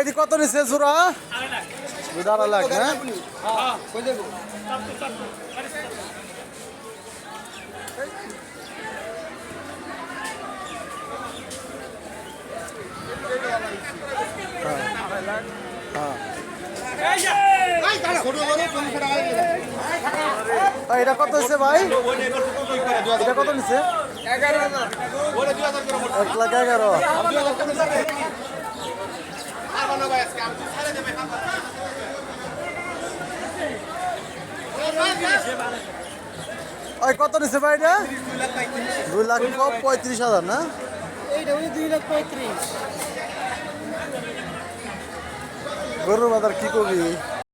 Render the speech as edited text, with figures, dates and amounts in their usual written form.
এটি কত নিচ্ছে জোড়া? 2.5 লাখ না? এটা কত হচ্ছে ভাই? এটা কত নিচ্ছে? 1,11,000। কত নিচ্ছে ভাই এটা? 2,35,000 না? এইটা ওই 2,35,000। গরুর বাজার কি করবি?